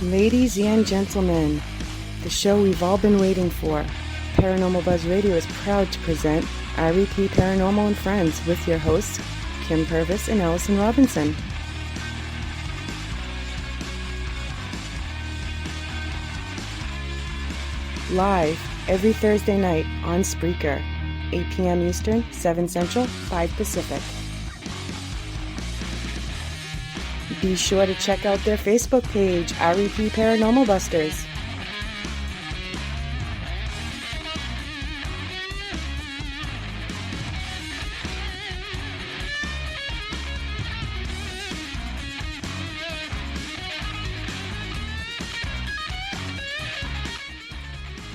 Ladies and gentlemen, the show we've all been waiting for, Paranormal Buzz Radio is proud to present REP Paranormal and Friends with your hosts, Kim Purvis and Allison Robinson. Live every Thursday night on Spreaker, 8 p.m. Eastern, 7 Central, 5 Pacific. Be sure to check out their Facebook page, REP Paranormal Busters.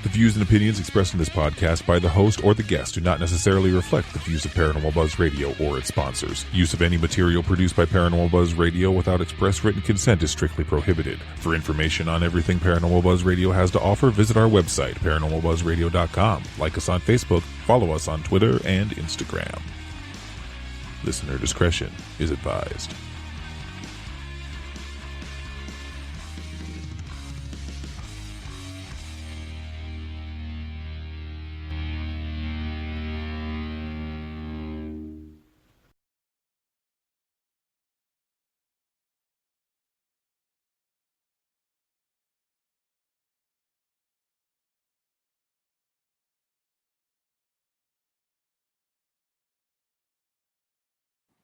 The views and opinions expressed in this podcast by the host or the guest do not necessarily reflect the views of Paranormal Buzz Radio or its sponsors. Use of any material produced by Paranormal Buzz Radio without express written consent is strictly prohibited. For information on everything Paranormal Buzz Radio has to offer, visit our website, paranormalbuzzradio.com. Like us on Facebook, follow us on Twitter and Instagram. Listener discretion is advised.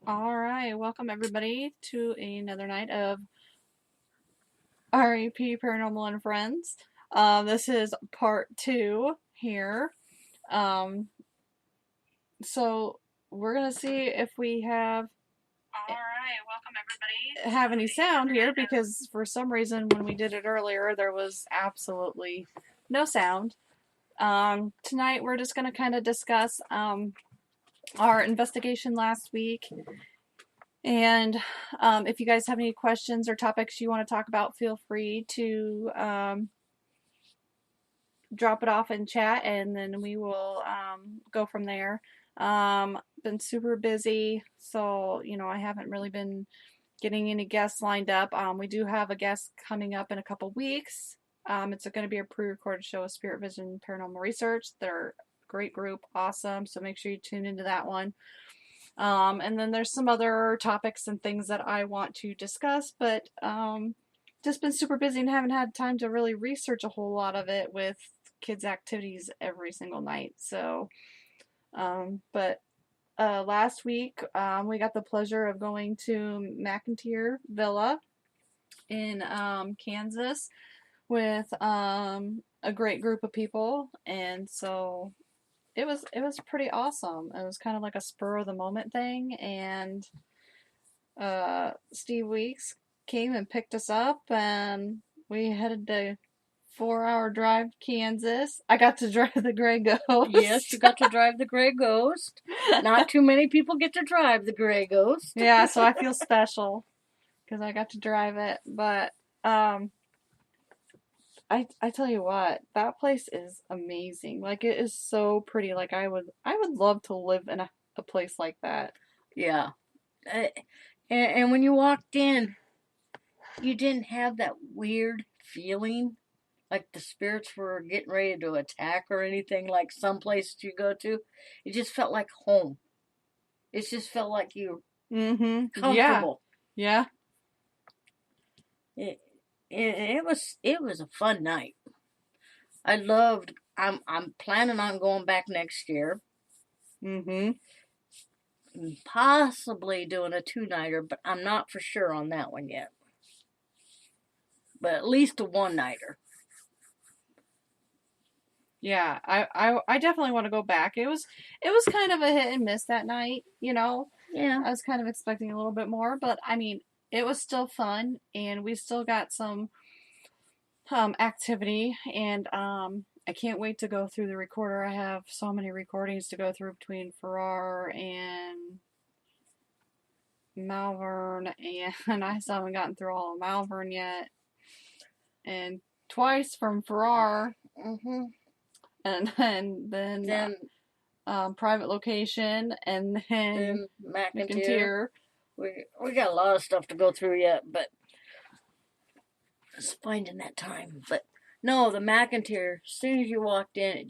All right, welcome everybody to another night of REP Paranormal and Friends. This is part 2 here. So we're gonna see if we have any sound here, because for some reason when we did it earlier there was absolutely no sound. Tonight we're just gonna kind of discuss our investigation last week. And if you guys have any questions or topics you want to talk about, feel free to drop it off in chat, and then we will go from there. Been super busy, so I haven't really been getting any guests lined up. We do have a guest coming up in a couple weeks. It's going to be a pre-recorded show of Spirit Vision Paranormal Research. They're a great group, awesome, so make sure you tune into that one. And then there's some other topics and things that I want to discuss, but just been super busy and haven't had time to really research a whole lot of it with kids' activities every single night. So, but last week we got the pleasure of going to McIntyre Villa in Kansas with a great group of people, and so it was pretty awesome. It was kind of like a spur of the moment thing, and Steve Weeks came and picked us up, and we headed to 4-hour drive to Kansas. I got to drive the Gray Ghost. Yes, you got to drive the Gray Ghost. Not too many people get to drive the Gray Ghost. Yeah, so I feel special because I got to drive it. But I tell you what, that place is amazing. Like, it is so pretty. Like, I would love to live in a place like that. Yeah. And when you walked in, you didn't have that weird feeling like the spirits were getting ready to attack or anything like some places you go to. It just felt like home. It just felt like you were comfortable. Yeah. It was a fun night. I'm planning on going back next year. Possibly doing a 2-nighter, but I'm not for sure on that one yet. But at least a 1-nighter. Yeah, I definitely want to go back. It was kind of a hit and miss that night, Yeah. I was kind of expecting a little bit more, but I mean, it was still fun, and we still got some activity, and I can't wait to go through the recorder. I have so many recordings to go through between Farrar and Malvern, and I still haven't gotten through all of Malvern yet, and twice from Farrar. And then private location, and then McIntyre. We got a lot of stuff to go through yet, but was finding that time. But no, the McIntyre, as soon as you walked in,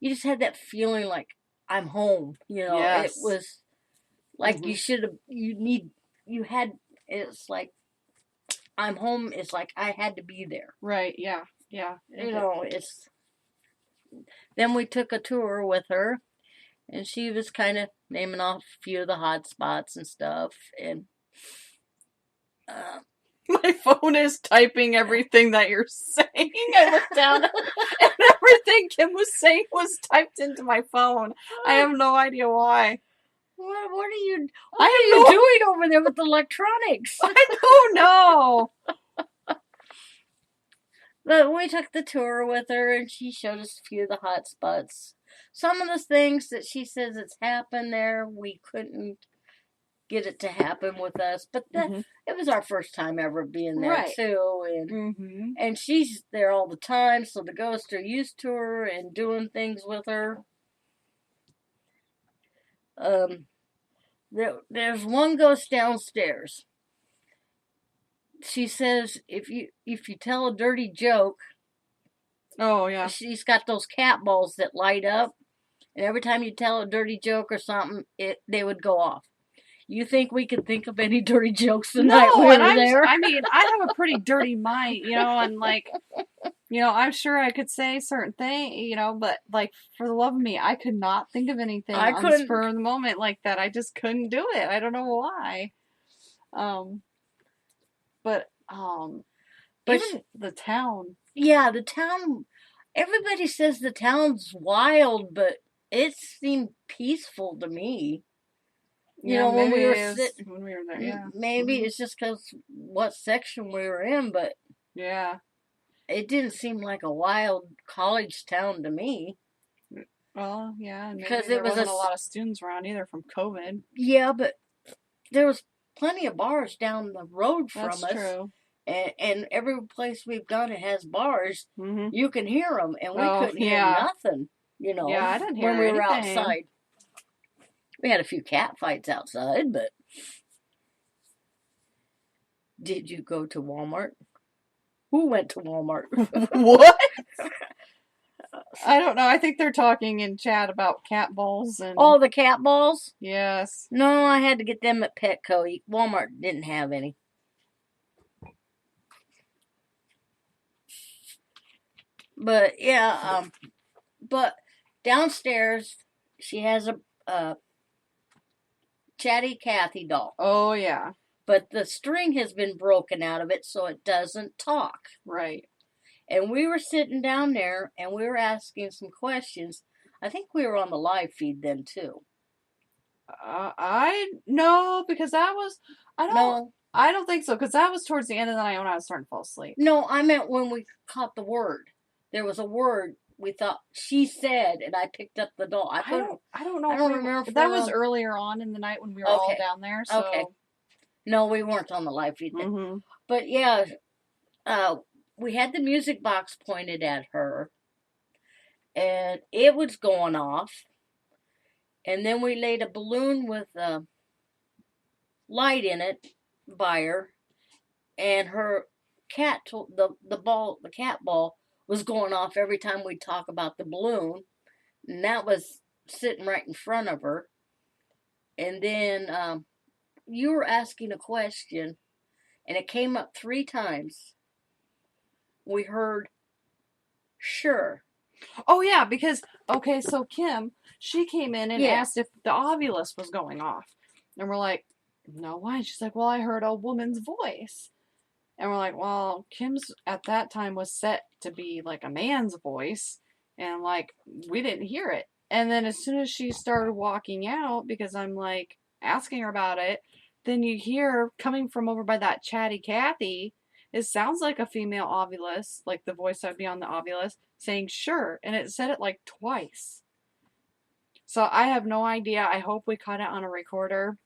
you just had that feeling like I'm home. It Yes. was like it's like I'm home. It's like I had to be there. Right. Yeah. Then we took a tour with her, and she was kind of naming off a few of the hot spots and stuff. And my phone is typing everything that you're saying. I looked down and everything Kim was saying was typed into my phone. I have no idea why. What are you doing over there with electronics? I don't know. But we took the tour with her, and she showed us a few of the hot spots. Some of the things that she says it's happened there, we couldn't get it to happen with us. But it was our first time ever being there, too. And she's there all the time, so the ghosts are used to her and doing things with her. There's one ghost downstairs. She says if you tell a dirty joke, oh yeah, she's got those cat balls that light up, and every time you tell a dirty joke or something, they would go off. You think we could think of any dirty jokes the night we were there? I mean, I have a pretty dirty mind, and like, I'm sure I could say certain things, but like for the love of me, I could not think of anything on the spur of the moment like that. I just couldn't do it. I don't know why. But even the town. Yeah, the town. Everybody says the town's wild, but it seemed peaceful to me. When we were there, yeah. Maybe it's just because what section we were in, but yeah, it didn't seem like a wild college town to me. Well, yeah, because there wasn't a lot of students around either from COVID. Yeah, but there was plenty of bars down the road from us. That's true. And every place we've gone, it has bars. You can hear them, and we couldn't hear nothing. Yeah, I didn't hear when we were outside. We had a few cat fights outside, but did you go to Walmart? Who went to Walmart? What? I don't know. I think they're talking in chat about cat balls and. Oh, the cat balls? Yes. No, I had to get them at Petco. Walmart didn't have any. But yeah, but downstairs she has a Chatty Cathy doll. Oh yeah. But the string has been broken out of it, so it doesn't talk. Right. And we were sitting down there, and we were asking some questions. I think we were on the live feed then too. No, because that was I don't think so, because that was towards the end of the night when I was starting to fall asleep. No, I meant when we caught the word. There was a word we thought she said, and I picked up the doll. I don't know. I don't remember. That was earlier on in the night when we were all down there. So. Okay. No, we weren't on the live feed then. But yeah, we had the music box pointed at her, and it was going off. And then we laid a balloon with a light in it by her, and her cat, the cat ball was going off every time we talk about the balloon, and that was sitting right in front of her. And then you were asking a question, and it came up 3 times. We heard, sure. Oh, yeah, because, so Kim, she came in and asked if the Ovilus was going off. And we're like, no, why? And she's like, well, I heard a woman's voice. And we're like, well, Kim's at that time was set to be like a man's voice. And like, we didn't hear it. And then as soon as she started walking out, because I'm like asking her about it, then you hear coming from over by that Chatty Cathy, it sounds like a female Ovilus, like the voice that would be on the Ovilus, saying sure. And it said it like twice. So I have no idea. I hope we caught it on a recorder.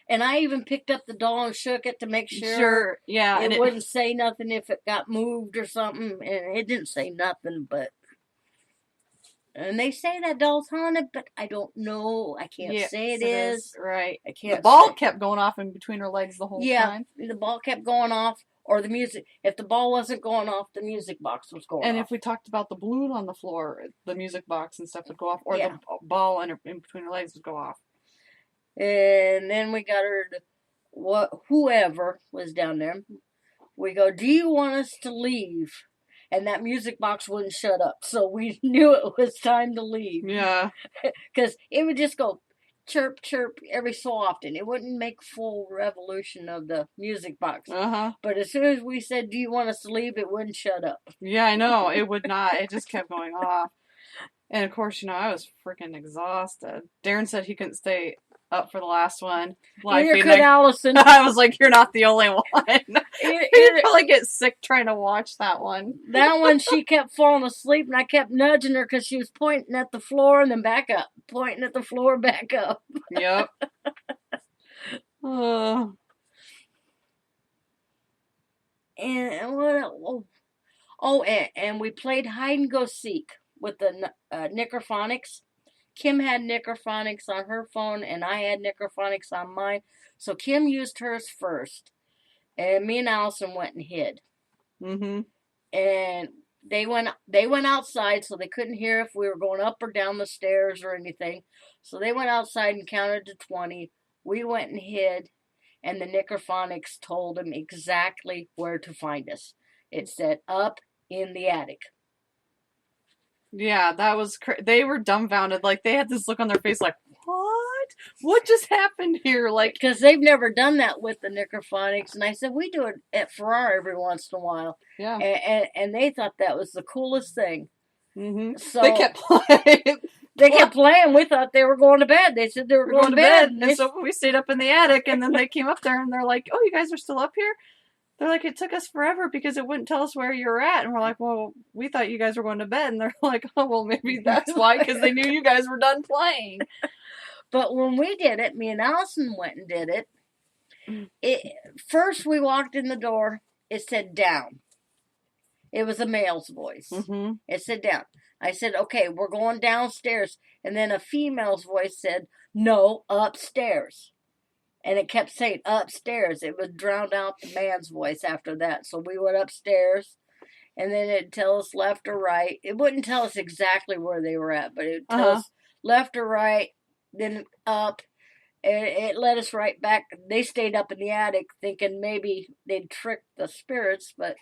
And I even picked up the doll and shook it to make sure it wouldn't say nothing if it got moved or something. And it didn't say nothing, but... And they say that doll's haunted, but I don't know. I can't say it is. Right. I can't. The ball kept going off in between her legs the whole time. Yeah, the ball kept going off. or the music. If the ball wasn't going off, the music box was going And off. if we talked about the balloon on the floor, the music box and stuff would go off, or Yeah. the ball in between her legs would go off. And then we got her to, whoever was down there, we go, do you want us to leave? And that music box wouldn't shut up. So we knew it was time to leave. Yeah. Because it would just go chirp, chirp every so often. It wouldn't make full revolution of the music box. Uh-huh. But as soon as we said, do you want us to leave? It wouldn't shut up. Yeah, I know. It would not. It just kept going off. And of course, I was freaking exhausted. Darren said he couldn't stay up for the last one. Neither could Allison. I was like, you're not the only one. You'd probably get sick trying to watch that one. That one, she kept falling asleep, and I kept nudging her because she was pointing at the floor and then back up. Pointing at the floor, back up. Yep. Oh. And what else? And we played hide and go seek with the Nickerphonics. Kim had Nickerphonics on her phone, and I had Nickerphonics on mine. So Kim used hers first, and me and Allison went and hid. Mm-hmm. And they went outside, so they couldn't hear if we were going up or down the stairs or anything. So they went outside and counted to 20. We went and hid, and the Nickerphonics told them exactly where to find us. It said up in the attic. Yeah, that was they were dumbfounded. Like, they had this look on their face like, what? What just happened here? Like, because they've never done that with the Nickerphonics. And I said, we do it at Farrar every once in a while. Yeah. And they thought that was the coolest thing. Mm-hmm. So they kept playing. They kept playing. We thought they were going to bed. They said they were going to bed. And so we stayed up in the attic, and then they came up there, and they're like, oh, you guys are still up here? They're like, it took us forever because it wouldn't tell us where you were at. And we're like, well, we thought you guys were going to bed. And they're like, oh, well, maybe that's why, because they knew you guys were done playing. But when we did it, me and Allison went and did it. First, we walked in the door. It said down. It was a male's voice. Mm-hmm. It said down. I said, okay, we're going downstairs. And then a female's voice said, no, upstairs. And it kept saying upstairs. It would drown out the man's voice after that. So we went upstairs, and then it'd tell us left or right. It wouldn't tell us exactly where they were at, but it would tell us left or right, then up. And it led us right back. They stayed up in the attic thinking maybe they'd trick the spirits, but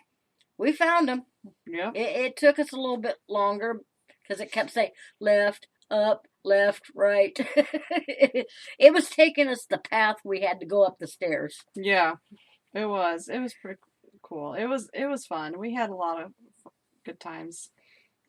we found them. Yeah. It took us a little bit longer because it kept saying left, up, left, right. It was taking us the path we had to go up the stairs. Yeah, it was. It was pretty cool. It was fun. We had a lot of good times.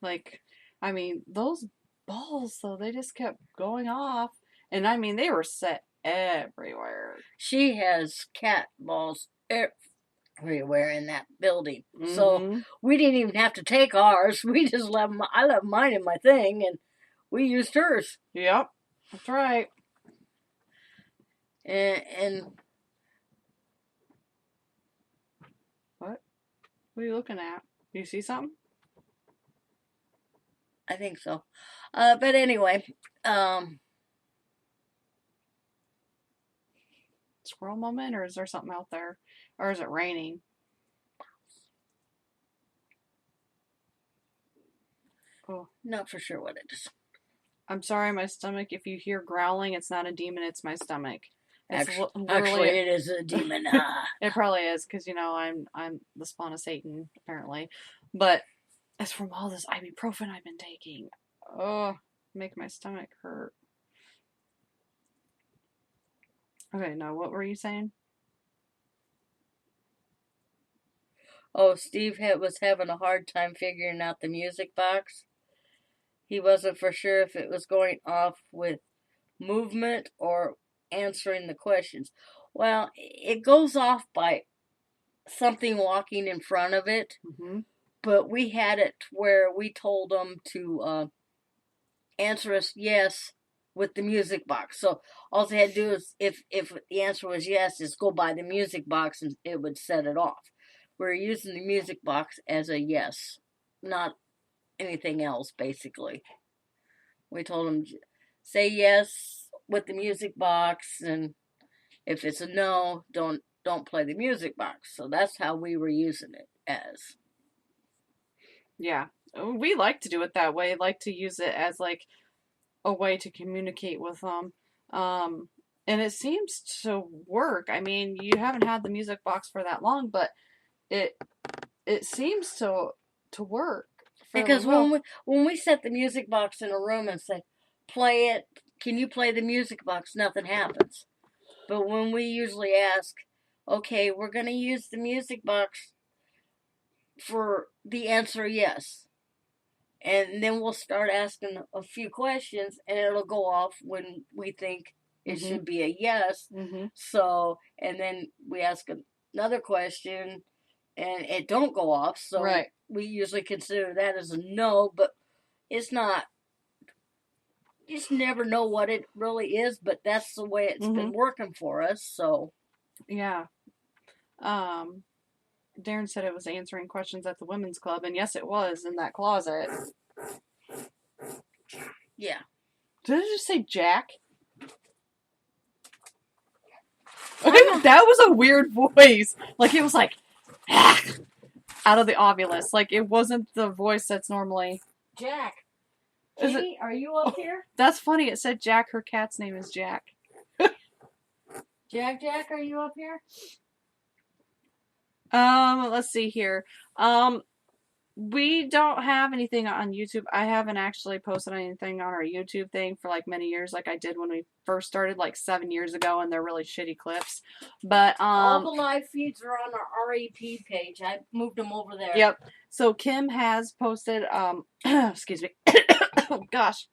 Like, I mean, those balls, though, they just kept going off. And, I mean, they were set everywhere. She has cat balls everywhere in that building. Mm-hmm. So we didn't even have to take ours. We just I left mine in my thing, and we used hers. Yep, that's right. And what are you looking at? Do you see something? I think so. But anyway, squirrel moment, or is there something out there? Or is it raining? Oh, not for sure what it is. I'm sorry, my stomach. If you hear growling, it's not a demon, it's my stomach. Actually, it is a demon. It probably is, because, I'm the spawn of Satan, apparently. But it's from all this ibuprofen I've been taking. Oh, make my stomach hurt. Okay, now what were you saying? Oh, Steve was having a hard time figuring out the music box. He wasn't for sure if it was going off with movement or answering the questions. Well, it goes off by something walking in front of it, but we had it where we told them to answer us yes with the music box. So all they had to do is, if the answer was yes, is go by the music box and it would set it off. We're using the music box as a yes, not anything else, basically. We told them, say yes with the music box, and if it's a no, don't don't play the music box. So that's how we were using it as. Yeah. We like to do it that way. Like to use it as like a way to communicate with them. And it seems to work. I mean, you haven't had the music box for that long, but it seems to work fairly Because well. when we set the music box in a room and say, play it, can you play the music box? Nothing happens. But when we usually ask, okay, we're going to use the music box for the answer yes. And then we'll start asking a few questions and it'll go off when we think it should be a yes. So, and then we ask another question and it don't go off. So we usually consider that as a no, but it's not. You just never know what it really is, but that's the way it's been working for us. So, yeah. Darren said it was answering questions at the women's club, and yes, it was in that closet. Yeah. Did I just say Jack? That was a weird voice. Like, it was like, out of the ovulus. Like, it wasn't the voice that's normally... Jack. Katie, are you up here? That's funny. It said Jack. Her cat's name is Jack. Jack, are you up here? Let's see here. We don't have anything on YouTube. I haven't actually posted anything on our YouTube thing for like many years, like I did when we first started like 7 years ago, and they're really shitty clips. But all the live feeds are on our REP page. I moved them over there. Yep. So Kim has posted excuse me. Oh gosh.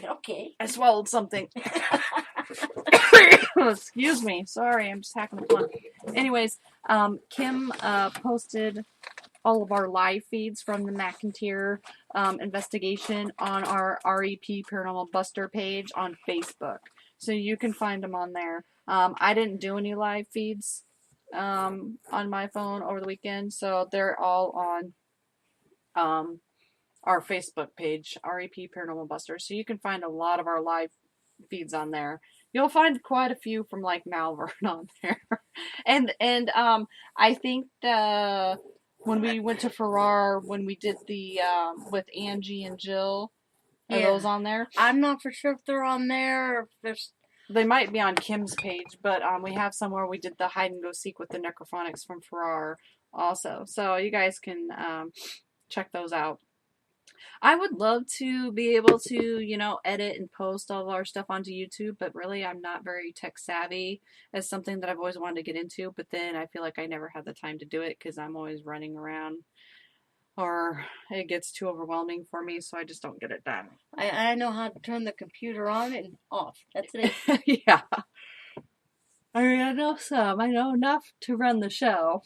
Okay. I swallowed something. Excuse me. Sorry, I'm just hacking the plug. Anyways, Kim posted all of our live feeds from the McIntyre investigation on our REP Paranormal Buster page on Facebook. So you can find them on there. I didn't do any live feeds on my phone over the weekend, so they're all on our Facebook page, REP Paranormal Buster. So you can find a lot of our live feeds on there. You'll find quite a few from like Malvern on there. and I think when we went to Farrar, when we did the with Angie and Jill, are those on there? I'm not for sure if they're on there or if there's... They might be on Kim's page, but we have somewhere we did the hide and go seek with the necrophonics from Farrar also. So you guys can check those out. I would love to be able to, you know, edit and post all of our stuff onto YouTube, but really I'm not very tech savvy. It's something that I've always wanted to get into, but then I feel like I never have the time to do it because I'm always running around or it gets too overwhelming for me, so I just don't get it done. I know how to turn the computer on and off. That's it. Yeah. I mean, I know some. I know enough to run the show,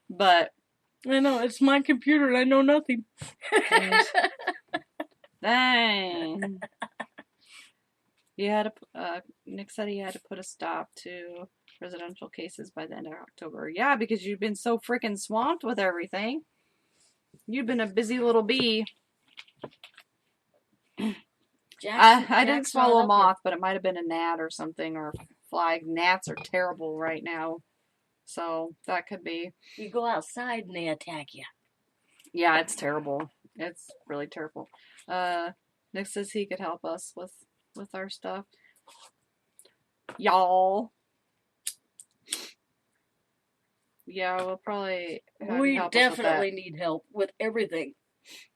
but... I know, it's my computer and I know nothing. Dang. You had to, Nick said he had to put a stop to residential cases by the end of October. Yeah, because you've been so freaking swamped with everything. You've been a busy little bee. I didn't swallow a moth, but it might have been a gnat or something, or a fly. Gnats are terrible right now. So that could be. You go outside and they attack you. Yeah, it's terrible. It's really terrible. Nick says he could help us with our stuff. Y'all. Yeah, we'll probably. We definitely need help with everything.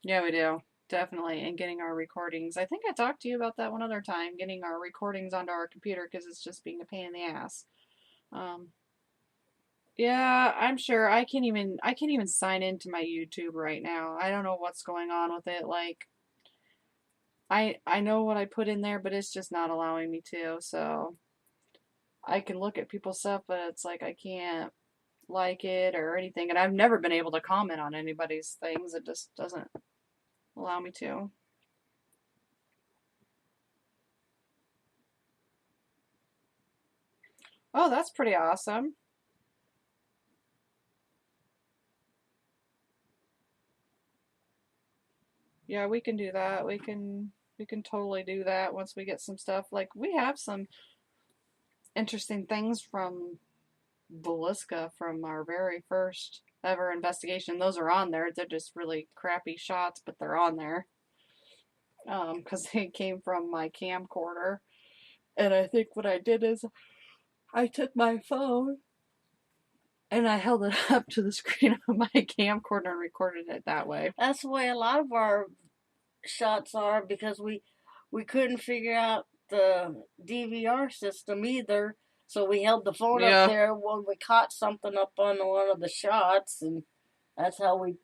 Yeah, we do. Definitely. And getting our recordings. I think I talked to you about that one other time, getting our recordings onto our computer because it's just being a pain in the ass. Yeah, I'm sure. I can't even sign into my YouTube right now. I don't know what's going on with it. Like, I know what I put in there, but it's just not allowing me to. So I can look at people's stuff, but it's like I can't like it or anything. And I've never been able to comment on anybody's things. It just doesn't allow me to. Oh, that's pretty awesome. Yeah, we can do that. We can totally do that once we get some stuff. Like, we have some interesting things from Belisca from our very first ever investigation. Those are on there. They're just really crappy shots, but they're on there. Because they came from my camcorder. And I think what I did is I took my phone and I held it up to the screen of my camcorder and recorded it that way. That's the way a lot of our shots are, because we couldn't figure out the DVR system either. So we held the phone up there when we caught something up on one of the shots, and that's how we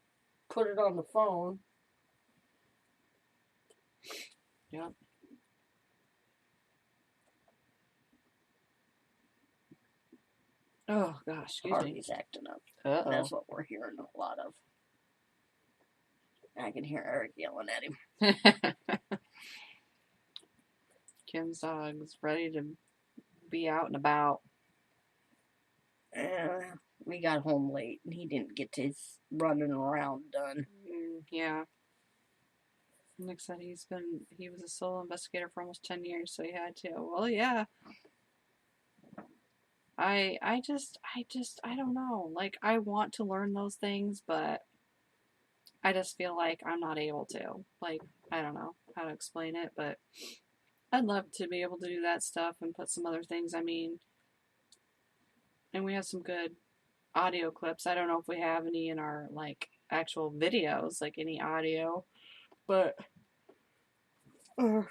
put it on the phone. Yep. Oh, gosh, excuse me. Harvey's acting up. Uh-oh. That's what we're hearing a lot of. I can hear Eric yelling at him. Kim's dog's ready to be out and about. We got home late, and he didn't get his running around done. Yeah. Nick said he was a solo investigator for almost 10 years, so he had to. Well, yeah. I don't know. Like, I want to learn those things, but I just feel like I'm not able to. Like, I don't know how to explain it, but I'd love to be able to do that stuff and put some other things. I mean, and we have some good audio clips. I don't know if we have any in our, like, actual videos, like any audio, but, oh,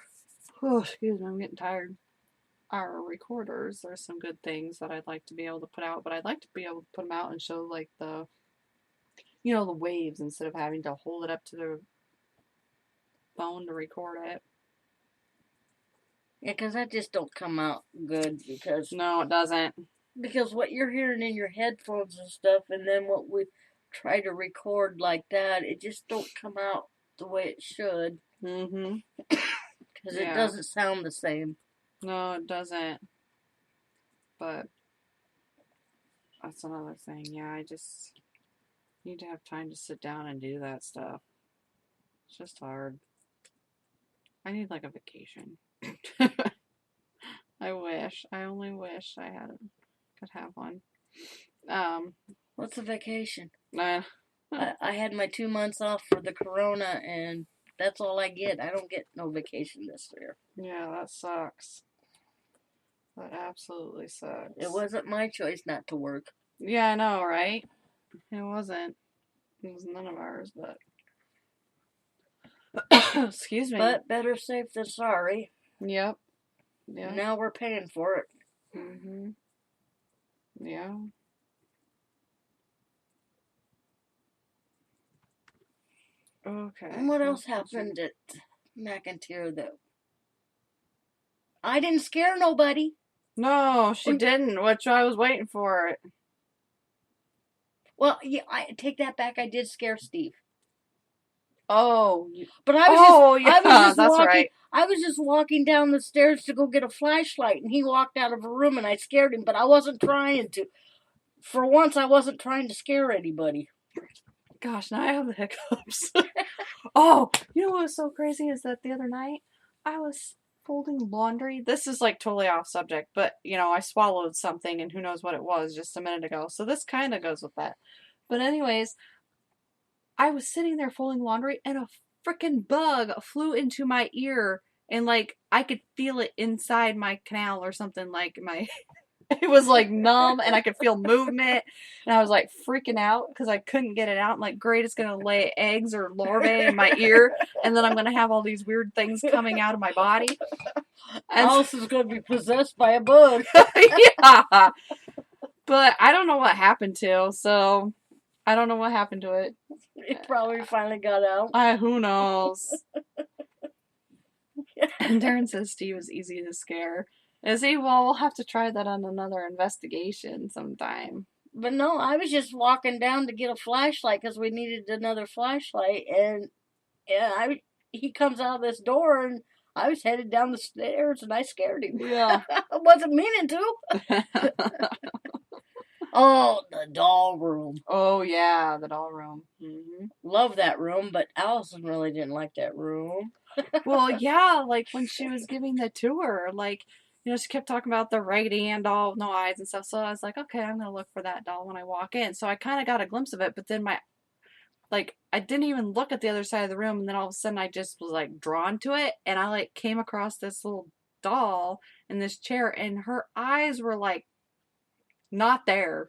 excuse me, I'm getting tired. Our recorders, there's some good things that I'd like to be able to put out, but I'd like to be able to put them out and show, like, the, you know, the waves instead of having to hold it up to the phone to record it. Yeah, because that just don't come out good, because... No, it doesn't. Because what you're hearing in your headphones and stuff, and then what we try to record like that, it just don't come out the way it should. Mm-hmm. Because it doesn't sound the same. No, it doesn't. But that's another thing. Yeah, I just need to have time to sit down and do that stuff. It's just hard. I need, like, a vacation. I only wish I could have one. What's a vacation? I had my 2 months off for the corona, and that's all I get. I don't get no vacation this year. Yeah, that sucks. That absolutely sucks. It wasn't my choice not to work. Yeah, I know, right? It wasn't. It was none of ours, but... Excuse me. But better safe than sorry. Yep. Yeah. Now we're paying for it. Mm-hmm. Yeah. Okay. And what else happened at McIntyre, though? I didn't scare nobody. No, she didn't, which I was waiting for it. Well, yeah, I take that back. I did scare Steve. Oh. But I was that's right. I was just walking down the stairs to go get a flashlight, and he walked out of a room, and I scared him, but I wasn't trying to. For once, I wasn't trying to scare anybody. Gosh, now I have the hiccups. Oh, you know what was so crazy is that the other night, I was folding laundry. This is, like, totally off subject, but, you know, I swallowed something, and who knows what it was just a minute ago, so this kind of goes with that. But anyways, I was sitting there folding laundry, and a freaking bug flew into my ear, and, like, I could feel it inside my canal or something, like, my... It was, like, numb, and I could feel movement, and I was, like, freaking out, because I couldn't get it out. I'm like, great, it's going to lay eggs or larvae in my ear, and then I'm going to have all these weird things coming out of my body. And Alice is going to be possessed by a bug. Yeah. But I don't know what happened to, so I don't know what happened to it. It probably finally got out. Who knows? And Darren says Steve is easy to scare. Is he? Well, we'll have to try that on another investigation sometime. But no, I was just walking down to get a flashlight because we needed another flashlight, and he comes out of this door, and I was headed down the stairs, and I scared him. Yeah. I wasn't meaning to. Oh, the doll room. Oh, yeah, the doll room. Mm-hmm. Love that room, but Allison really didn't like that room. Well, yeah, like when she was giving the tour, like, she kept talking about the Raggedy Ann doll with no eyes and stuff. So I was like, okay, I'm going to look for that doll when I walk in. So I kind of got a glimpse of it, but then I didn't even look at the other side of the room. And then all of a sudden I just was like drawn to it. And I like came across this little doll in this chair and her eyes were like not there.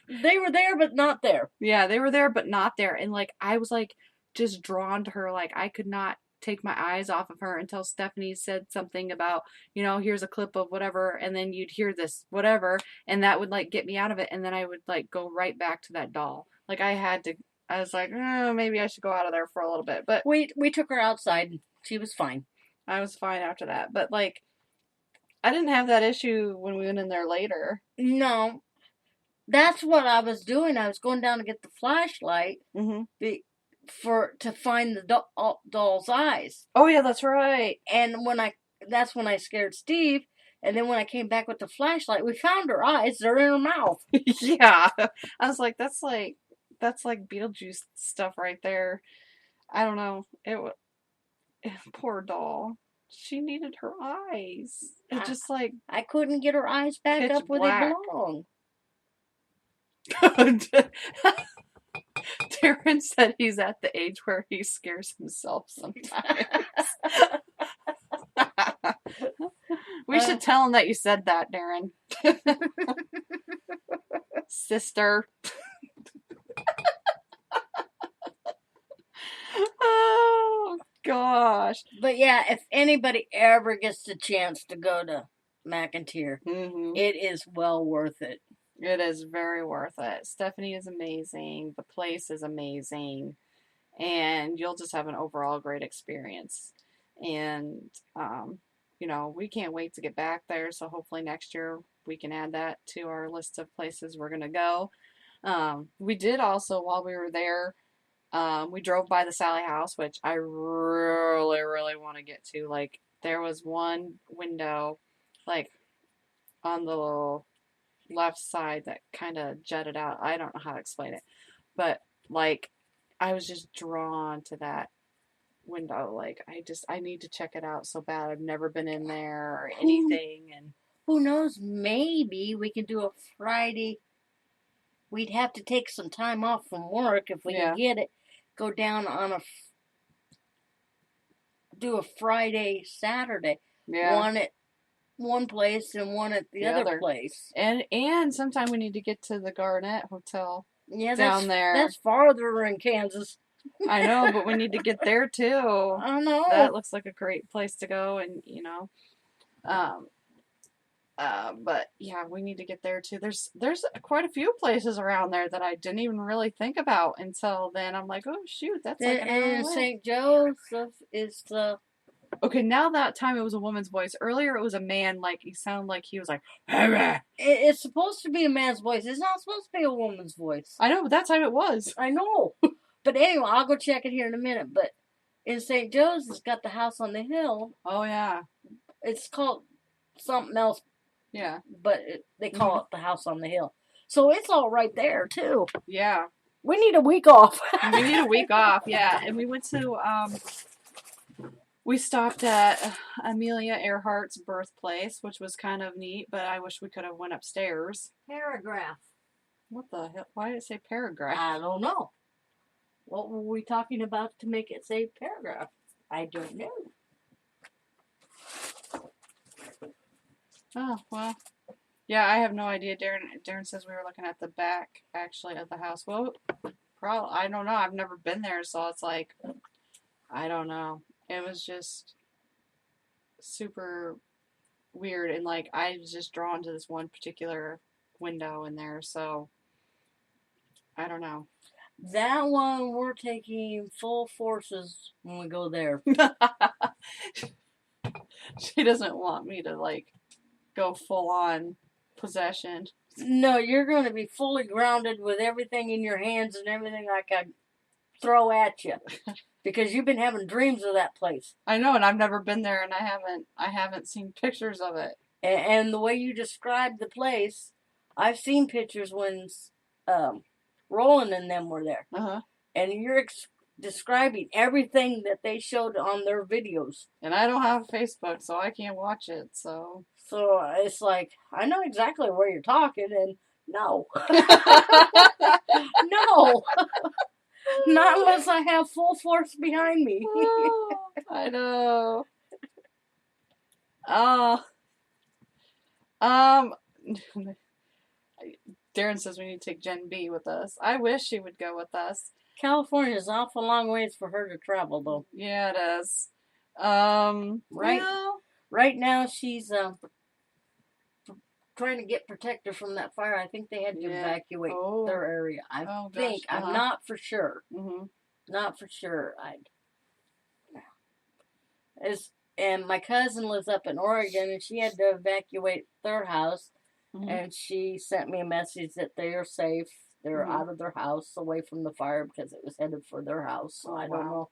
They were there, but not there. Yeah, they were there, but not there. And like, I was like just drawn to her. Like, I could not take my eyes off of her until Stephanie said something about, here's a clip of whatever. And then you'd hear this whatever. And that would like get me out of it. And then I would like go right back to that doll. Like, I was like, maybe I should go out of there for a little bit. But we took her outside. She was fine. I was fine after that. But like, I didn't have that issue when we went in there later. No. That's what I was doing. I was going down to get the flashlight to find the doll's eyes. Oh yeah, that's right. And that's when I scared Steve. And then when I came back with the flashlight, we found her eyes. They're in her mouth. Yeah, I was like, that's like Beetlejuice stuff right there. I don't know. Poor doll. She needed her eyes. It just like I couldn't get her eyes back up where they belong. Darren said he's at the age where he scares himself sometimes. We should tell him that you said that, Darren. Sister. Oh, gosh. But yeah, if anybody ever gets the chance to go to McIntyre, it is well worth it. It is very worth it. Stephanie is amazing. The place is amazing. And you'll just have an overall great experience. And, we can't wait to get back there. So hopefully next year we can add that to our list of places we're going to go. We did also, while we were there, we drove by the Sally House, which I really, really want to get to. Like, there was one window, like, on the left side that kind of jutted out. I don't know how to explain it, but like, I was just drawn to that window. Like, I need to check it out so bad. I've never been in there or anything. And who knows? Maybe we can do a Friday. We'd have to take some time off from work if we can get it. Go down on do a Friday, Saturday. Yeah. One at one place and one at the other place. And sometime we need to get to the Garnett Hotel. Yeah, down there. That's farther in Kansas. I know, but we need to get there too. I know. That looks like a great place to go, and but yeah, we need to get there too. There's quite a few places around there that I didn't even really think about until then. I'm like, oh shoot, that's like an hour away. St. Joseph is the. Okay, now that time it was a woman's voice. Earlier it was a man. Like, he sounded like he was like. It's supposed to be a man's voice. It's not supposed to be a woman's voice. I know, but that time it was. I know. But anyway, I'll go check it here in a minute. But in St. Joe's, it's got the house on the hill. Oh yeah. It's called something else. Yeah. But they call it the house on the hill. So it's all right there too. Yeah. We need a week off. We need a week off. Yeah, and we went to we stopped at Amelia Earhart's birthplace, which was kind of neat, but I wish we could have went upstairs. Paragraph. What the hell? Why did it say paragraph? I don't know. What were we talking about to make it say paragraph? I don't know. Oh, well. Yeah, I have no idea. Darren says we were looking at the back, actually, of the house. Well, I don't know. I've never been there, so it's like, I don't know. It was just super weird, and like, I was just drawn to this one particular window in there, so I don't know. That one, we're taking full forces when we go there. She doesn't want me to, like, go full on possession. No, you're going to be fully grounded with everything in your hands and everything I can throw at you. Because you've been having dreams of that place. I know, and I've never been there, and I haven't seen pictures of it. And the way you described the place, I've seen pictures when Roland and them were there. Uh-huh. And you're describing everything that they showed on their videos. And I don't have Facebook, so I can't watch it, so So it's like, I know exactly where you're talking, and no. No. Not unless I have full force behind me. Oh, I know. Oh. Darren says we need to take Jen B with us. I wish she would go with us. California is an awful long ways for her to travel, though. Yeah, it is. Right now she's trying to get protected from that fire. I think they had to evacuate their area. I think. I'm not for sure. Mm-hmm. Not for sure. And my cousin lives up in Oregon, and she had to evacuate their house. Mm-hmm. And she sent me a message that they are safe. They're out of their house, away from the fire, because it was headed for their house. So I don't know.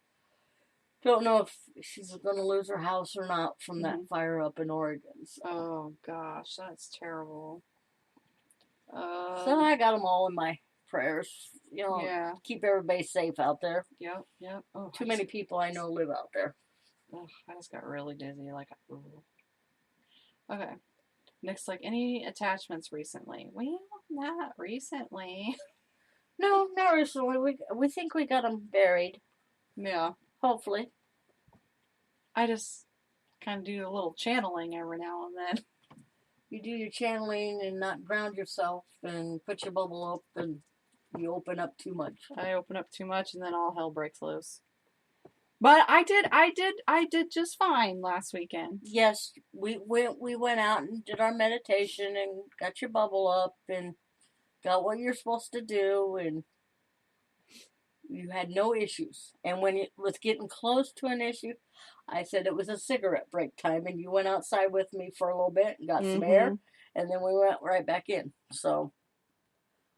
Don't know if she's going to lose her house or not from that fire up in Oregon. So. Oh, gosh, that's terrible. So I got them all in my prayers. You know, keep everybody safe out there. Yep, yep. Oh, Too many people I know live out there. Oh, I just got really dizzy. Okay. Next, any attachments recently? Well, not recently. No, not recently. We think we got them buried. Yeah. Hopefully. I just kind of do a little channeling every now and then. You do your channeling and not ground yourself and put your bubble up, and you open up too much. I open up too much, and then all hell breaks loose. But I did just fine last weekend. Yes, we went out and did our meditation and got your bubble up and got what you're supposed to do, and you had no issues. And when it was getting close to an issue, I said it was a cigarette break time, and you went outside with me for a little bit and got some air, and then we went right back in. So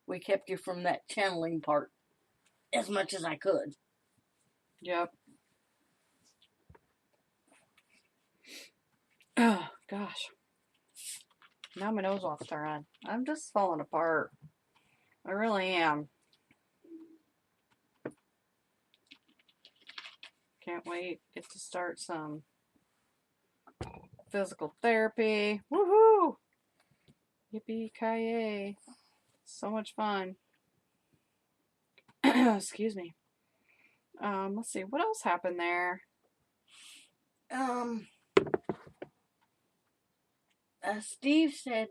we kept you from that channeling part as much as I could. Yep. Oh, gosh. Now my nose wants to run. I'm just falling apart. I really am. Can't wait. Get to start some physical therapy. Woohoo! Yippee-ki-yay. So much fun. Excuse me. Let's see. What else happened there? Steve said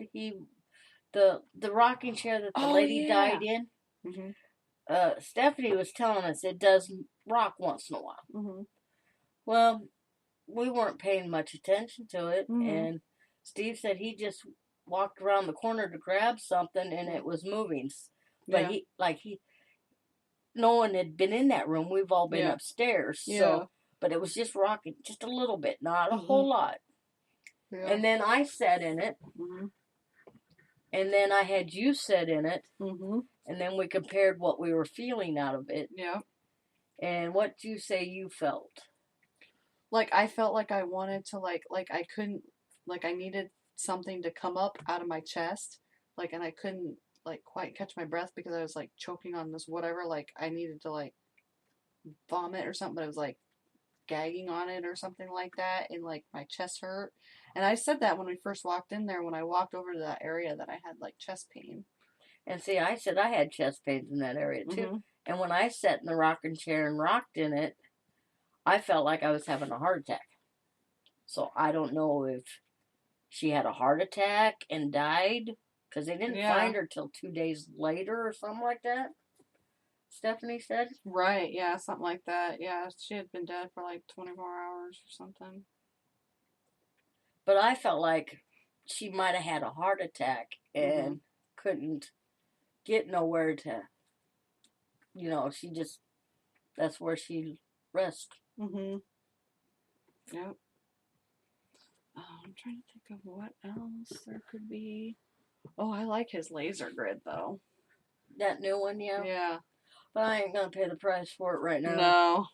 the rocking chair that the lady died in. Mm-hmm. Stephanie was telling us it does rock once in a while. Mm-hmm. Well, we weren't paying much attention to it, and Steve said he just walked around the corner to grab something, and it was moving. But no one had been in that room. We've all been upstairs, so but it was just rocking just a little bit, not a whole lot. Yeah. And then I sat in it, and then I had you sit in it, and then we compared what we were feeling out of it. Yeah. And what did you say you felt? I felt like I wanted to, I couldn't, I needed something to come up out of my chest, and I couldn't, quite catch my breath because I was, choking on this whatever, I needed to, vomit or something, but I was, gagging on it or something like that, and, my chest hurt. And I said that when we first walked in there, when I walked over to that area, that I had, chest pain. And see, I said I had chest pains in that area, too. And when I sat in the rocking chair and rocked in it, I felt like I was having a heart attack. So I don't know if she had a heart attack and died, because they didn't find her till 2 days later or something like that. Stephanie said. Right, yeah, something like that. Yeah, she had been dead for 24 hours or something. But I felt like she might have had a heart attack and couldn't get nowhere to, she just, that's where she rests. Yep. I'm trying to think of what else there could be. Oh, I like his laser grid, though. That new one, yeah? Yeah. But I ain't gonna pay the price for it right now. No.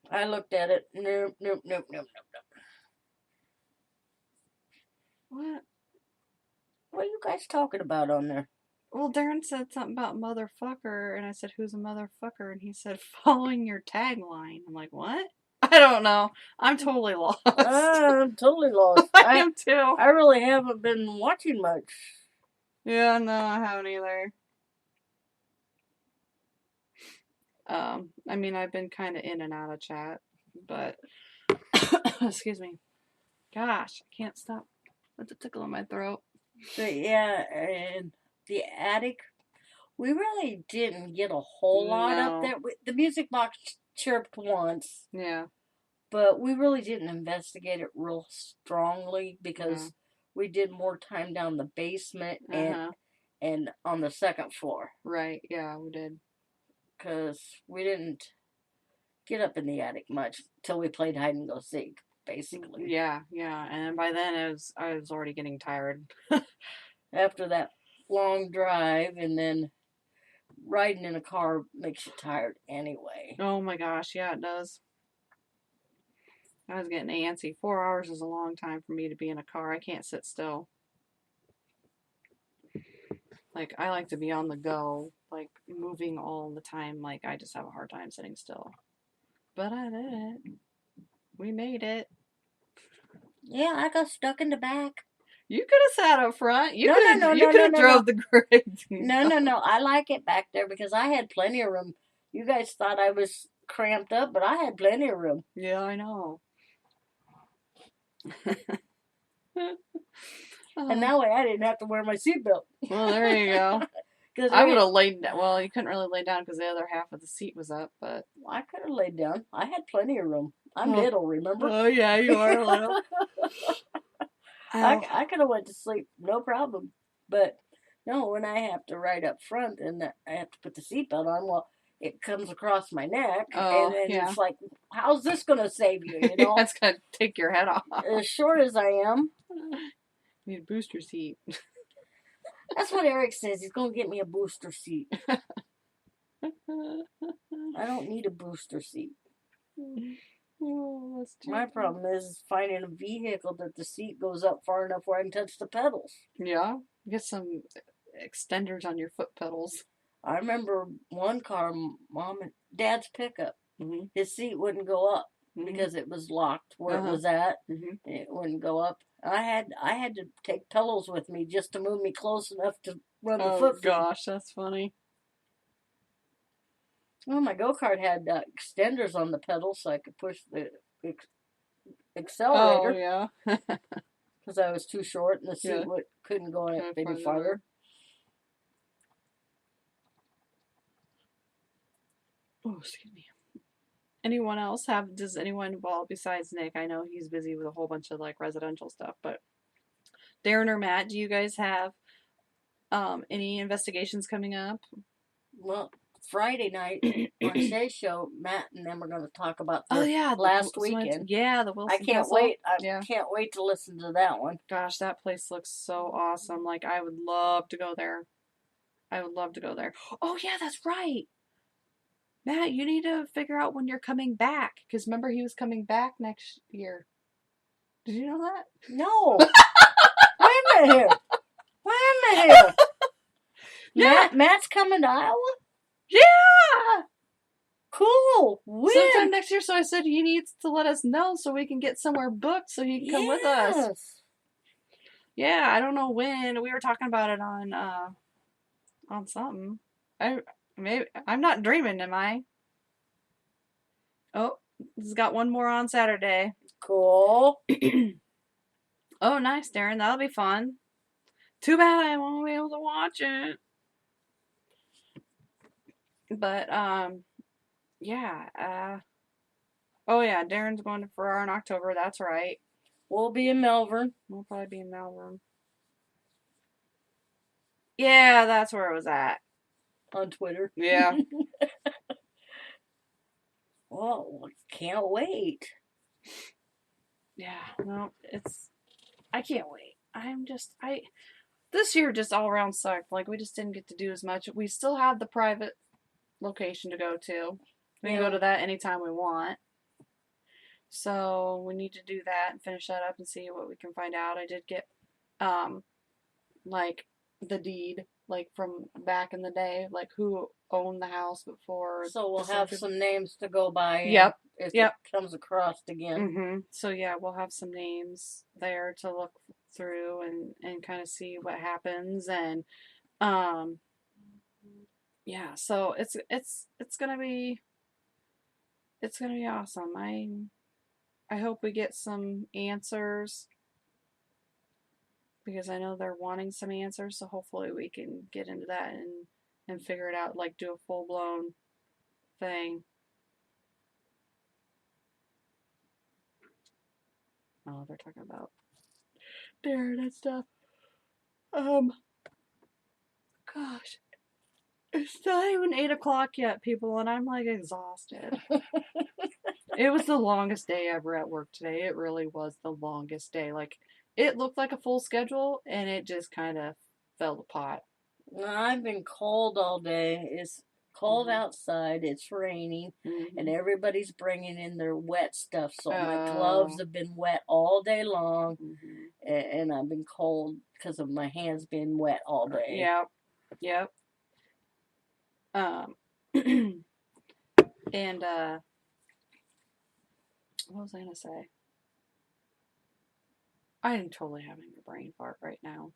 I looked at it. Nope. What? What are you guys talking about on there? Well, Darren said something about motherfucker, and I said, who's a motherfucker? And he said, following your tagline. I'm like, what? I I don't know. I'm totally lost. I'm totally lost. I am too. I really haven't been watching much. Yeah, no, I haven't either. I mean, I've been kind of in and out of chat, but excuse me. Gosh, I can't stop with the tickle in my throat. But yeah, and the attic, we really didn't get a whole lot up there. The music box chirped once. Yeah. But we really didn't investigate it real strongly because we did more time down the basement and on the second floor. Right, yeah, we did. Because we didn't get up in the attic much till we played hide and go seek, basically. Yeah, and by then I was already getting tired. After that long drive, and then riding in a car makes you tired anyway. Oh my gosh, yeah, it does. I was getting antsy. 4 hours is a long time for me to be in a car. I can't sit still. Like, I like to be on the go, like, moving all the time. Like, I just have a hard time sitting still. But I did it. We made it. Yeah, I got stuck in the back. You could have sat up front. You could have drove the grades. No. I like it back there because I had plenty of room. You guys thought I was cramped up, but I had plenty of room. Yeah, I know. And that way I didn't have to wear my seatbelt. Well, there you go. I would have laid down. Well, you couldn't really lay down because the other half of the seat was up, but... I could have laid down. I had plenty of room. I'm little, remember? Oh, yeah, you are little. I could have went to sleep, no problem. But, no, when I have to ride up front and I have to put the seatbelt on, well, it comes across my neck. And then it's like, how's this going to save you, you know? That's going to take your head off. As short as I am. Need a booster seat. That's what Eric says. He's going to get me a booster seat. I don't need a booster seat. Oh, my problem is finding a vehicle that the seat goes up far enough where I can touch the pedals. Yeah, get some extenders on your foot pedals. I remember one car, Mom and Dad's pickup. Mm-hmm. His seat wouldn't go up because it was locked where it was at. Mm-hmm. It wouldn't go up. I had to take pillows with me just to move me close enough to run the foot. Oh gosh, that's funny. Well, my go-kart had extenders on the pedals so I could push the accelerator. Oh, yeah. Because I was too short and the seat couldn't go any farther. Oh, excuse me. Anyone else does anyone, well, besides Nick, I know he's busy with a whole bunch of, like, residential stuff, but Darren or Matt, do you guys have any investigations coming up? Well, Friday night on Shay's show, Matt and them are going to talk about last weekend. Yeah, the Wilson I can't Castle. wait. I can't wait to listen to that one. Gosh, that place looks so awesome. Like, I would love to go there. Oh, yeah, that's right. Matt, you need to figure out when you're coming back. Because remember, he was coming back next year. Did you know that? No. Wait a minute here. Yeah. Matt's coming to Iowa? Yeah! Cool. When? Sometime next year. So I said he needs to let us know so we can get somewhere booked so he can come with us. Yeah, I don't know when. We were talking about it on something. I'm not dreaming, am I? Oh, he's got one more on Saturday. Cool. Oh, nice, Darren. That'll be fun. Too bad I won't be able to watch it. But, yeah. Oh, yeah, Darren's going to Farrar in October. That's right. We'll be in Melbourne. We'll probably be in Melbourne. Yeah, that's where it was at. On Twitter. Yeah. Well, can't wait. Yeah, no, I can't wait. This year just all around sucked. Like, we just didn't get to do as much. We still have the private location to go to. We can go to that anytime we want. So, we need to do that and finish that up and see what we can find out. I did get, like, the deed like from back in the day, like who owned the house before. So we'll the have subdiv- some names to go by. Yep. If Yep. it comes across again. Mm-hmm. So yeah, we'll have some names there to look through and kind of see what happens, and yeah, so it's gonna be awesome. I hope we get some answers because I know they're wanting some answers, so hopefully we can get into that and figure it out, like do a full blown thing. Oh, they're talking about Darren and stuff. Gosh, it's not even 8 o'clock yet, people, and I'm like exhausted. It was the longest day ever at work today. It really was the longest day. Like, it looked like a full schedule, and it just kind of fell to pot. I've been cold all day. It's cold outside. It's raining, and everybody's bringing in their wet stuff. So my gloves have been wet all day long, and I've been cold because of my hands being wet all day. Yep. And what was I gonna say? I'm totally having a brain fart right now.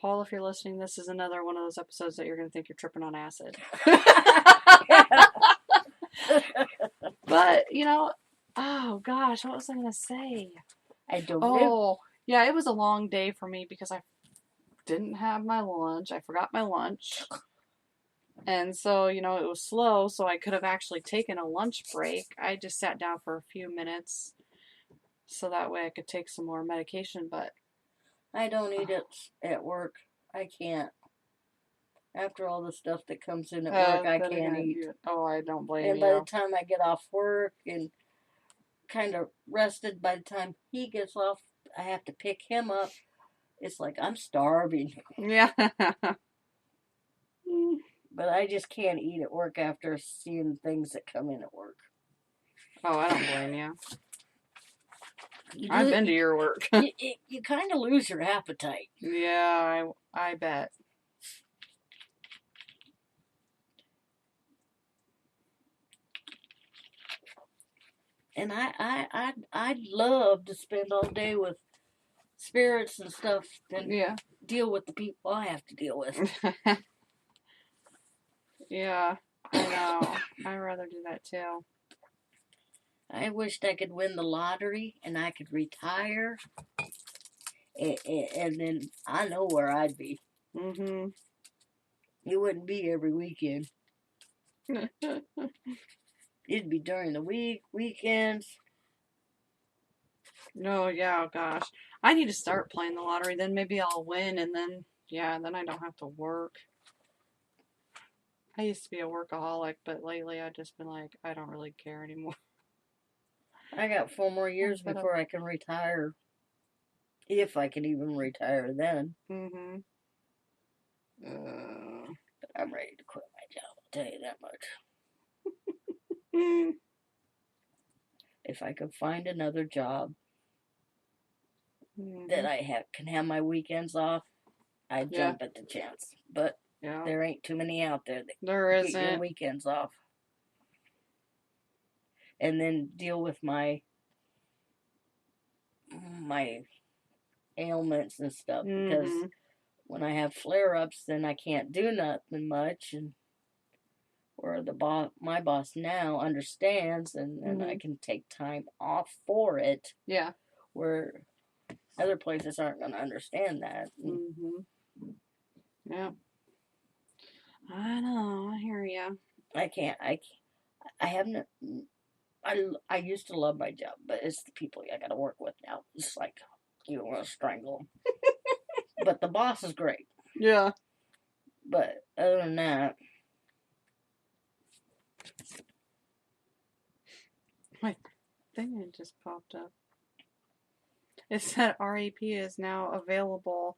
Paul, if you're listening, this is another one of those episodes that you're going to think you're tripping on acid. But, oh gosh, what was I going to say? I don't know. Yeah, it was a long day for me because I didn't have my lunch. I forgot my lunch. And so, it was slow, so I could have actually taken a lunch break. I just sat down for a few minutes so that way I could take some more medication, but I don't eat it at work. I can't. After all the stuff that comes in at work, I can't eat. Oh, I don't blame you. And by the time I get off work and kind of rested, by the time he gets off, I have to pick him up. It's like I'm starving. Yeah. But I just can't eat at work after seeing things that come in at work. Oh, I don't blame you. I've been to your work. you kind of lose your appetite. Yeah, I bet. And I'd love to spend all day with spirits and stuff and deal with the people I have to deal with. Yeah, I know. I'd rather do that too. I wished I could win the lottery and I could retire. And then I know where I'd be. Mm-hmm. It wouldn't be every weekend. It'd be during the week, weekends. No, yeah, gosh. I need to start playing the lottery. Then maybe I'll win, and then I don't have to work. I used to be a workaholic, but lately I've just been like, I don't really care anymore. I got 4 more years before I can retire. If I can even retire then. Mm-hmm. But I'm ready to quit my job, I'll tell you that much. If I could find another job that I can have my weekends off, I'd jump at the chance. But there ain't too many out there that get your weekends off. And then deal with my ailments and stuff. Because when I have flare-ups, then I can't do nothing much. And where my boss now understands, and I can take time off for it. Yeah. Where other places aren't going to understand that. Yeah. I know. I hear you. I can't. I haven't. I used to love my job, but it's the people I got to work with now. It's like you want to strangle them. But the boss is great. Yeah. But other than that, my thing just popped up. It said RAP is now available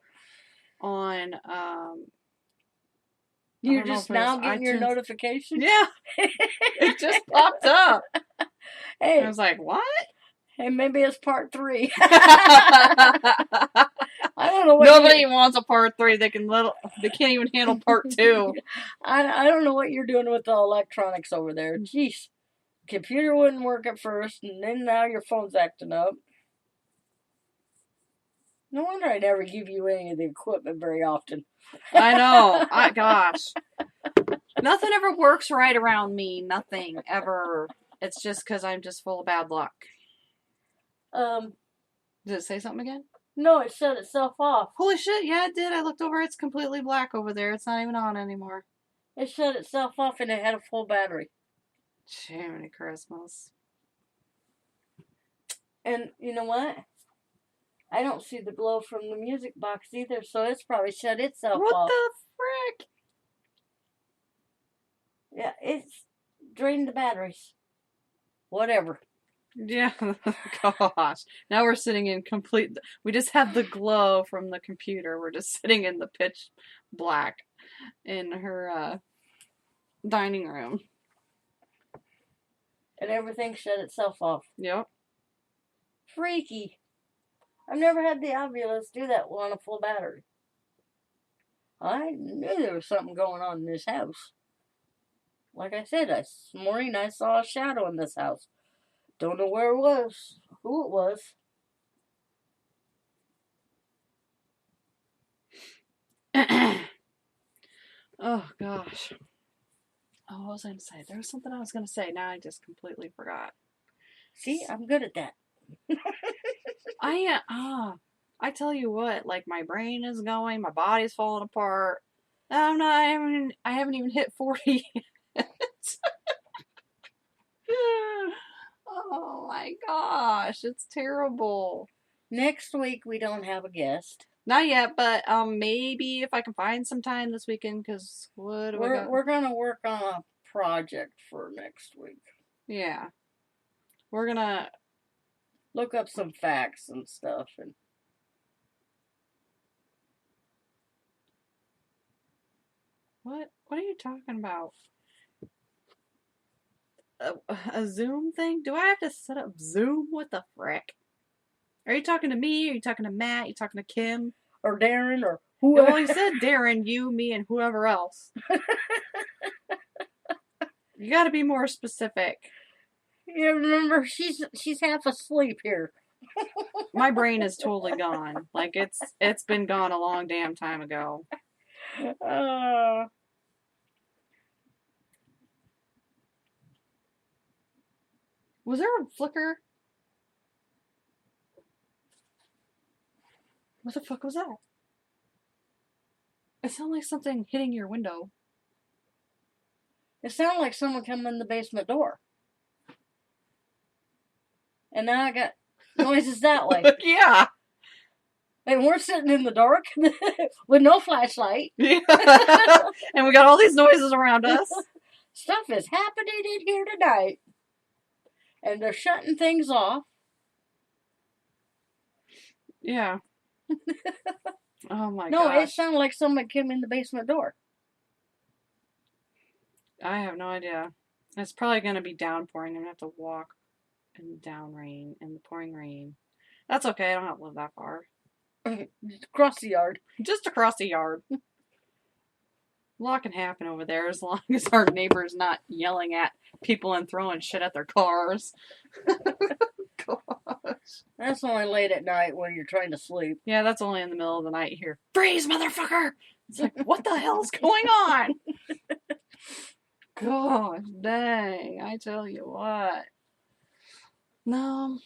on. You're just now getting your notification? Yeah. It just popped up. Hey. I was like, what? Hey, maybe it's part 3. I I don't know what Nobody wants a part 3. They can't even handle part 2. I don't know what you're doing with the electronics over there. Jeez. Computer wouldn't work at first, and then now your phone's acting up. No wonder I never give you any of the equipment very often. I know. Gosh. Nothing ever works right around me. Nothing ever. It's just because I'm just full of bad luck. Did it say something again? No, it shut itself off. Holy shit, yeah, it did. I looked over. It's completely black over there. It's not even on anymore. It shut itself off and it had a full battery. Jiminy Christmas. And you know what? I don't see the glow from the music box either, so it's probably shut itself off. What the frick? Yeah, it's drained the batteries. Whatever. Yeah, gosh. Now we're sitting in complete... We just have the glow from the computer. We're just sitting in the pitch black in her dining room. And everything shut itself off. Yep. Freaky. I've never had the Ovilus do that on a full battery. I knew there was something going on in this house. Like I said, this morning I saw a shadow in this house. Don't know where it was, who it was. Oh, gosh. Oh, what was I going to say? There was something I was going to say. Now I just completely forgot. See, I'm good at that. I tell you what, like my brain is going, my body's falling apart. I haven't even hit 40 yet. Oh my gosh, it's terrible. Next week we don't have a guest. Not yet, but maybe if I can find some time this weekend, because we're gonna work on a project for next week. Yeah, we're gonna look up some facts and stuff. And what are you talking about? A Zoom thing? Do I have to set up Zoom? What the frick? Are you talking to me? Are you talking to Matt? Are you talking to Kim? Or Darren? Or whoever? Well, he said Darren, you, me, and whoever else. You gotta be more specific. Yeah, remember, she's half asleep here. My brain is totally gone. Like, it's been gone a long damn time ago. Was there a flicker? What the fuck was that? It sounded like something hitting your window. It sounded like someone coming in the basement door. And now I got noises that way. Yeah. And we're sitting in the dark with no flashlight. Yeah. And we got all these noises around us. Stuff is happening in here tonight. And they're shutting things off. Yeah. Oh my god. No, it sounded like someone came in the basement door. I have no idea. It's probably going to be downpouring. I'm going to have to walk in the down rain, in the pouring rain. That's okay. I don't have to live that far. Across the yard. Just across the yard. A lot can happen over there as long as our neighbor's not yelling at people and throwing shit at their cars. Gosh. That's only late at night when you're trying to sleep. Yeah, that's only in the middle of the night. You hear, freeze, motherfucker! It's like, what the hell's going on? Gosh, dang. I tell you what. No.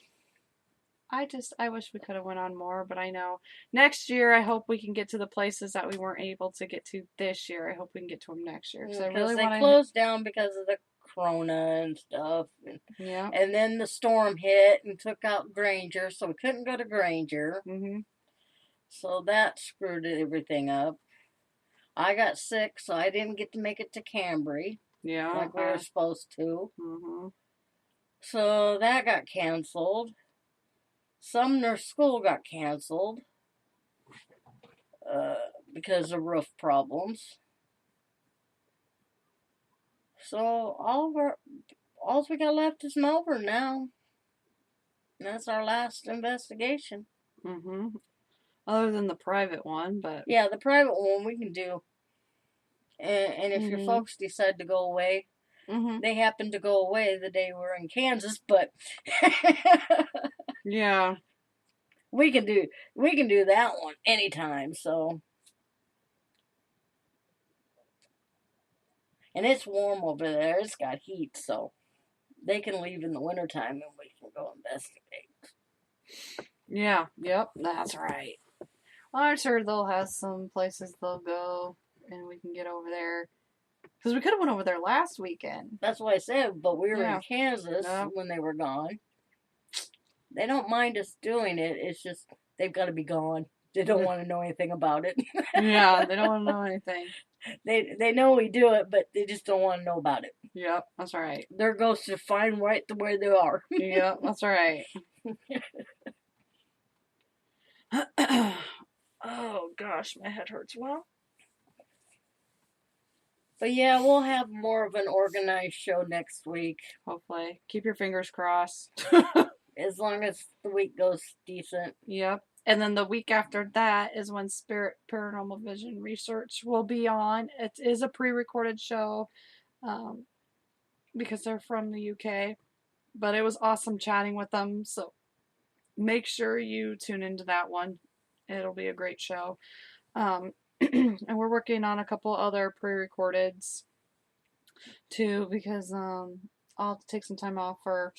I wish we could have went on more, but I know next year I hope we can get to the places that we weren't able to get to this year. I hope we can get to them next year. Because really they closed down because of the corona and stuff. Yeah. And then the storm hit and took out Granger, so we couldn't go to Granger. Mm-hmm. So that screwed everything up. I got sick, so I didn't get to make it to Cambry. Yeah. Like we were supposed to. Mm-hmm. So that got canceled. Sumner School got canceled because of roof problems. So all we got left is Melbourne now. And that's our last investigation. Mm-hmm. Other than the private one, but... Yeah, the private one we can do. And if your Mhm. folks decide to go away, Mhm. they happen to go away the day we're in Kansas, but Yeah. we can do that one anytime, so. And it's warm over there. It's got heat, so they can leave in the wintertime and we can go investigate. Yeah. Yep. That's right. Well, I'm sure they'll have some places they'll go, and we can get over there. Because we could have went over there last weekend. That's what I said, but we were Yeah. in Kansas Yep. when they were gone. They don't mind us doing it. It's just they've got to be gone. They don't want to know anything about it. Yeah, they don't want to know anything. They know we do it, but they just don't want to know about it. Yep, that's right. Their ghosts are fine right the way they are. Yep, that's right. Oh gosh, my head hurts. Well, But yeah, we'll have more of an organized show next week. hopefully. Keep your fingers crossed. As long as the week goes decent. Yep. And then the week after that is when Spirit Paranormal Vision Research will be on. It is a pre-recorded show because they're from the UK. But it was awesome chatting with them. So make sure you tune into that one. It'll be a great show. And we're working on a couple other pre-recordeds too because I'll have to take some time off for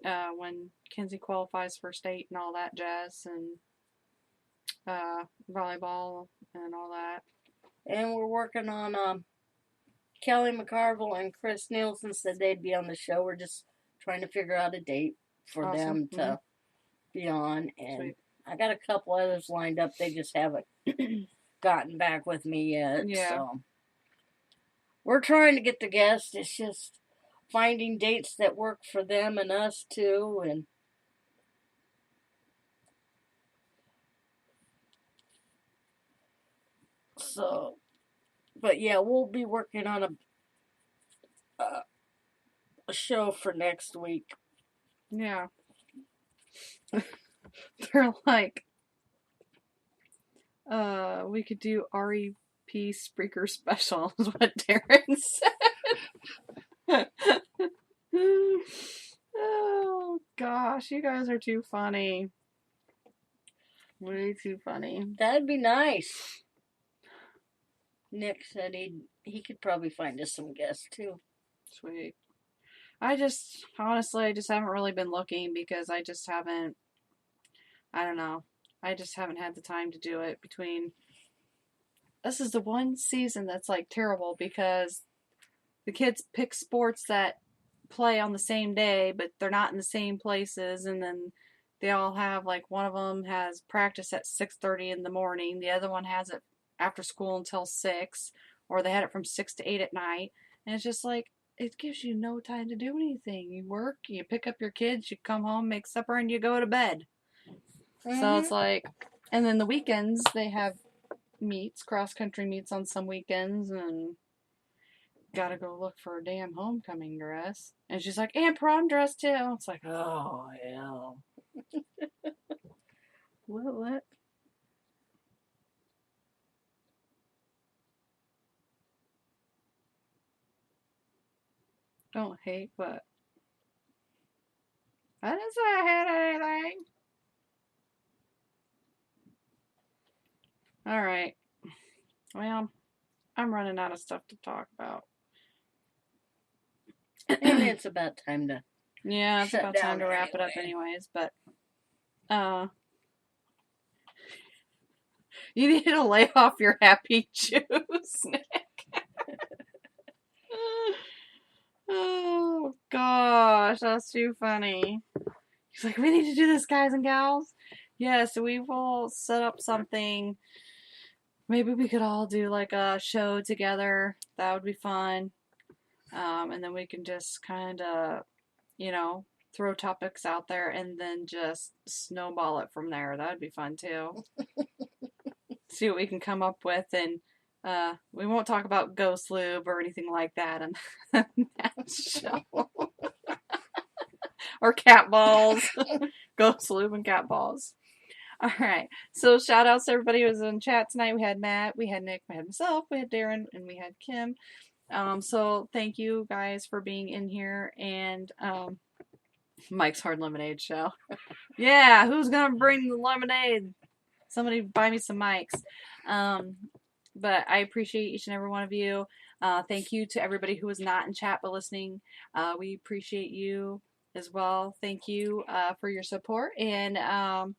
when Kenzie qualifies for state and all that jazz and volleyball and all that. And we're working on Kelly McCarville and Chris Nielsen said they'd be on the show. We're just trying to figure out a date for them to be on. And sweet. I got a couple others lined up. They just haven't gotten back with me yet. Yeah. So we're trying to get the guests. It's just finding dates that work for them and us too. And so, but yeah, we'll be working on a show for next week. Yeah. They're like, we could do REP Spreaker special, is what Darren said. Oh, gosh, you guys are too funny. Way too funny. That'd be nice. Nick said he could probably find us some guests, too. Sweet. I just haven't really been looking because I just haven't, I don't know. I just haven't had the time to do it this is the one season that's like terrible because the kids pick sports that play on the same day, but they're not in the same places. And then they all have, like, one of them has practice at 6:30 in the morning. The other one has it after school until 6, or they had it from 6 to 8 at night. And it's just like, it gives you no time to do anything. You work, you pick up your kids, you come home, make supper, and you go to bed. Mm-hmm. So it's like, and then the weekends, they have meets, cross-country meets on some weekends, and gotta go look for a damn homecoming dress. And she's like, and prom dress too. It's like, oh, hell. What? Don't hate, but I didn't say I had anything. All right. Well, I'm running out of stuff to talk about. And it's about time to it's about time to wrap it up anyways, but you need to lay off your happy juice, Nick. Oh gosh, that's too funny. He's like, we need to do this, guys and gals. Yes, we will set up something. Maybe we could all do like a show together. That would be fun. And then we can just kind of, throw topics out there and then just snowball it from there. That would be fun too. See what we can come up with, and we won't talk about ghost lube or anything like that in that show. Or cat balls. Ghost lube and cat balls. All right. So shout outs to everybody who was in chat tonight. We had Matt, we had Nick, we had myself, we had Darren, and we had Kim. So thank you guys for being in here. And Mike's Hard Lemonade Show. Yeah, who's gonna bring the lemonade? Somebody buy me some mics. But I appreciate each and every one of you. Thank you to everybody who was not in chat but listening. We appreciate you as well. Thank you for your support, and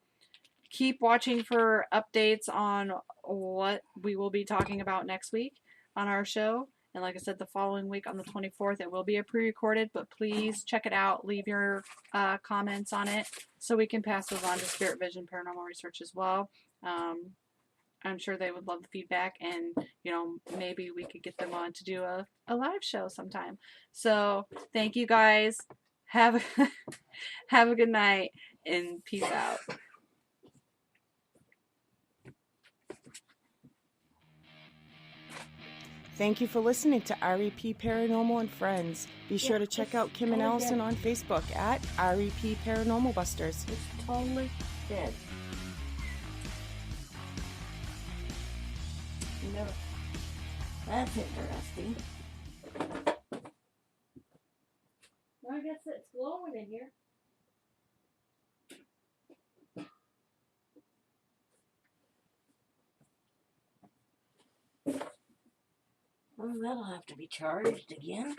keep watching for updates on what we will be talking about next week on our show. And like I said, the following week on the 24th, it will be a pre-recorded, but please check it out. Leave your comments on it so we can pass those on to Spirit Vision Paranormal Research as well. I'm sure they would love the feedback, and maybe we could get them on to do a live show sometime. So thank you guys. Have a good night, and peace out. Thank you for listening to REP Paranormal and Friends. Be sure to check out Kim and Allison on Facebook at REP Paranormal Busters. It's totally dead. No. That's interesting. Well, I guess it's glowing in here. Well, that'll have to be charged again.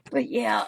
But yeah,